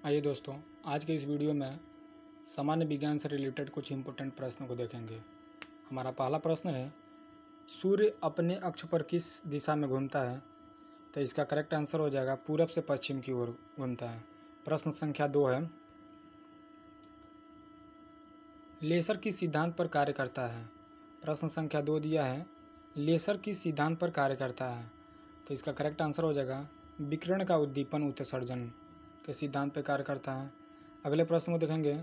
आइए दोस्तों, आज के इस वीडियो में सामान्य विज्ञान से रिलेटेड कुछ इम्पोर्टेंट प्रश्नों को देखेंगे। हमारा पहला प्रश्न है, सूर्य अपने अक्ष पर किस दिशा में घूमता है? तो इसका करेक्ट आंसर हो जाएगा पूरब से पश्चिम की ओर घूमता है। प्रश्न संख्या 2 है, लेसर किस सिद्धांत पर कार्य करता है? प्रश्न संख्या 2 दिया है, लेसर किस सिद्धांत पर कार्य करता है? तो इसका करेक्ट आंसर हो जाएगा विकिरण का उद्दीपन उत्सर्जन के सिद्धांत पर कार्य करता है। अगले प्रश्न को देखेंगे,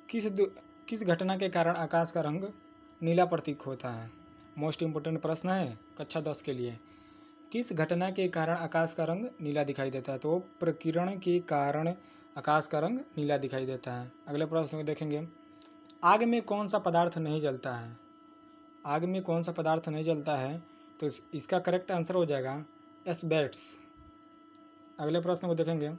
किस घटना के कारण आकाश का रंग नीला प्रतीत होता है? मोस्ट इम्पोर्टेंट प्रश्न है कक्षा 10 के लिए। किस घटना के कारण आकाश का रंग नीला दिखाई देता है? तो प्रकीर्णन के कारण आकाश का रंग नीला दिखाई देता है। अगले प्रश्न को देखेंगे, आग में कौन सा पदार्थ नहीं जलता है? आग में कौन सा पदार्थ नहीं जलता है? तो इसका करेक्ट आंसर हो जाएगा एस्बेस्टस। अगले प्रश्न को देखेंगे,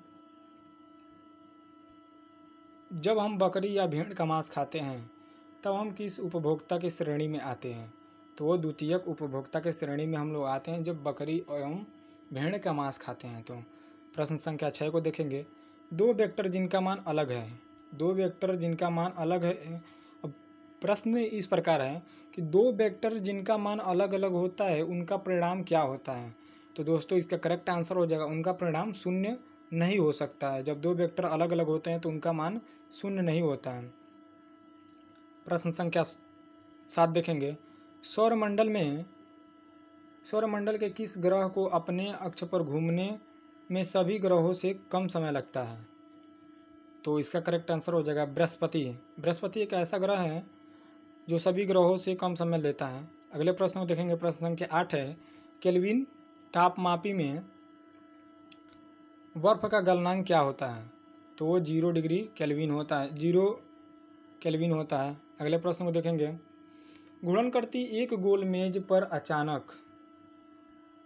जब हम बकरी या भेड़ का मांस खाते हैं तब हम किस उपभोक्ता की श्रेणी में आते हैं? तो वो द्वितीयक उपभोक्ता के श्रेणी में हम लोग आते हैं जब बकरी एवं भेड़ का मांस खाते हैं। तो प्रश्न संख्या 6 को देखेंगे, दो वेक्टर जिनका मान अलग है। दो वेक्टर जिनका मान अलग है। अब प्रश्न इस प्रकार है कि दो वेक्टर जिनका मान अलग अलग होता है उनका परिणाम क्या होता है? तो दोस्तों इसका करेक्ट आंसर हो जाएगा उनका परिणाम शून्य नहीं हो सकता है। जब दो वेक्टर अलग अलग होते हैं तो उनका मान शून्य नहीं होता है। प्रश्न संख्या 7 देखेंगे, सौरमंडल के किस ग्रह को अपने अक्ष पर घूमने में सभी ग्रहों से कम समय लगता है? तो इसका करेक्ट आंसर हो जाएगा बृहस्पति। बृहस्पति एक ऐसा ग्रह है जो सभी ग्रहों से कम समय लेता है। अगले प्रश्न को देखेंगे, प्रश्न संख्या 8 है, केल्विन तापमापी में बर्फ का गलनांक क्या होता है? तो वो 0 डिग्री केल्विन होता है, 0 केल्विन होता है। अगले प्रश्न को देखेंगे, गुणन करती एक गोल मेज पर अचानक,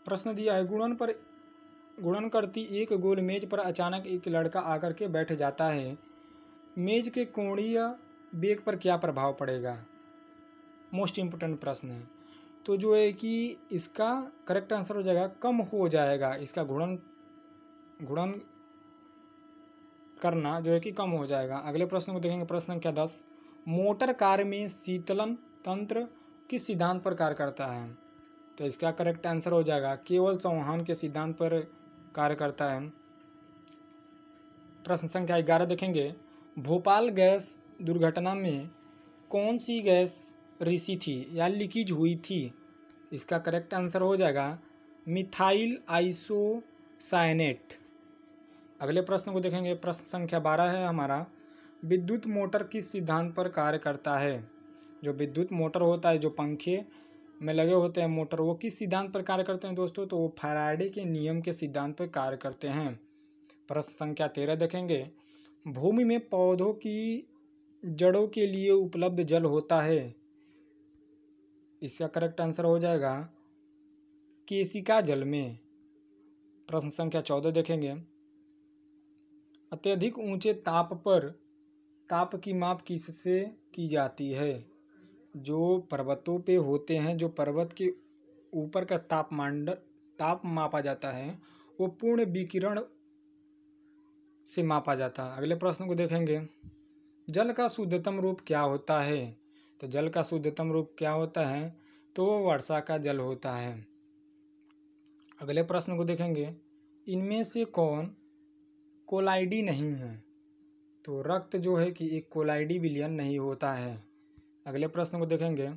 प्रश्न दिया है, गुणन करती एक गोल मेज पर अचानक एक लड़का आकर के बैठ जाता है, मेज के कोणीय वेग पर क्या प्रभाव पड़ेगा? मोस्ट इम्पोर्टेंट प्रश्न है। तो जो है कि इसका करेक्ट आंसर हो जाएगा कम हो जाएगा। इसका गुणन करना जो है कि कम हो जाएगा। अगले प्रश्न को देखेंगे, प्रश्न संख्या 10, मोटर कार में शीतलन तंत्र किस सिद्धांत पर कार्य करता है? तो इसका करेक्ट आंसर हो जाएगा केवल संवहन के सिद्धांत पर कार्य करता है। प्रश्न संख्या 11 देखेंगे, भोपाल गैस दुर्घटना में कौन सी गैस रिसी थी या लीकेज हुई थी? इसका करेक्ट आंसर हो जाएगा मिथाइल आइसोसाइनेट। अगले प्रश्न को देखेंगे, प्रश्न संख्या 12 है हमारा, विद्युत मोटर किस सिद्धांत पर कार्य करता है? जो विद्युत मोटर होता है, जो पंखे में लगे होते हैं मोटर, वो किस सिद्धांत पर कार्य करते हैं दोस्तों? तो वो फैराडे के नियम के सिद्धांत पर कार्य करते हैं। प्रश्न संख्या 13 देखेंगे, भूमि में पौधों की जड़ों के लिए उपलब्ध जल होता है, इसका करेक्ट आंसर हो जाएगा केशिका जल में। प्रश्न संख्या 14 देखेंगे, अत्यधिक ऊंचे ताप पर ताप की माप किससे की जाती है? जो पर्वतों पे होते हैं, जो पर्वत के ऊपर का ताप मापा जाता है वो पूर्ण विकिरण से मापा जाता है। अगले प्रश्न को देखेंगे, जल का शुद्धतम रूप क्या होता है? तो जल का शुद्धतम रूप क्या होता है? तो वो वर्षा का जल होता है। अगले प्रश्न को देखेंगे, इनमें से कौन कोलाइडी नहीं है? तो रक्त जो है कि एक कोलाइडी विलयन नहीं होता है। अगले प्रश्न को देखेंगे,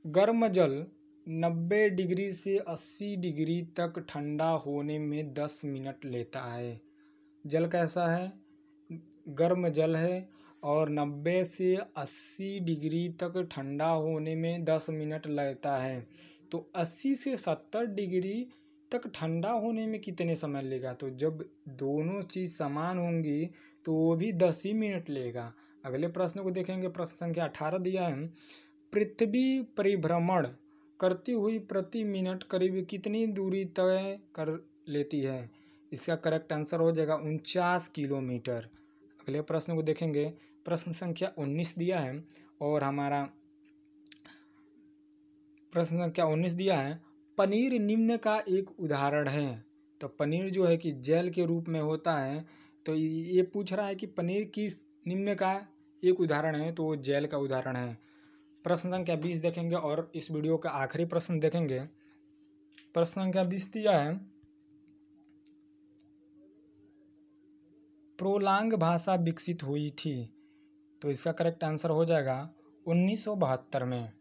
गर्म जल 90 डिग्री से 80 डिग्री तक ठंडा होने में 10 मिनट लेता है। जल कैसा है? गर्म जल है और 90 से 80 डिग्री तक ठंडा होने में 10 मिनट लगता है। तो 80 से 70 डिग्री तक ठंडा होने में कितने समय लेगा? तो जब दोनों चीज़ समान होंगी तो वो भी 10 ही मिनट लेगा। अगले प्रश्न को देखेंगे, प्रश्न संख्या 18 दिया है, पृथ्वी परिभ्रमण करती हुई प्रति मिनट करीब कितनी दूरी तय कर लेती है? इसका करेक्ट आंसर हो जाएगा 49 किलोमीटर। अगले प्रश्न को देखेंगे, प्रश्न संख्या 19 दिया है और हमारा प्रश्न संख्या 19 दिया है, पनीर निम्न का एक उदाहरण है। तो पनीर जो है कि जेल के रूप में होता है। तो ये पूछ रहा है कि पनीर किस निम्न का एक उदाहरण है, तो वो जेल का उदाहरण है। प्रश्न संख्या 20 देखेंगे और इस वीडियो का आखिरी प्रश्न देखेंगे। प्रश्न संख्या 20 दिया है, प्रोलांग भाषा विकसित हुई थी। तो इसका करेक्ट आंसर हो जाएगा 1972 में।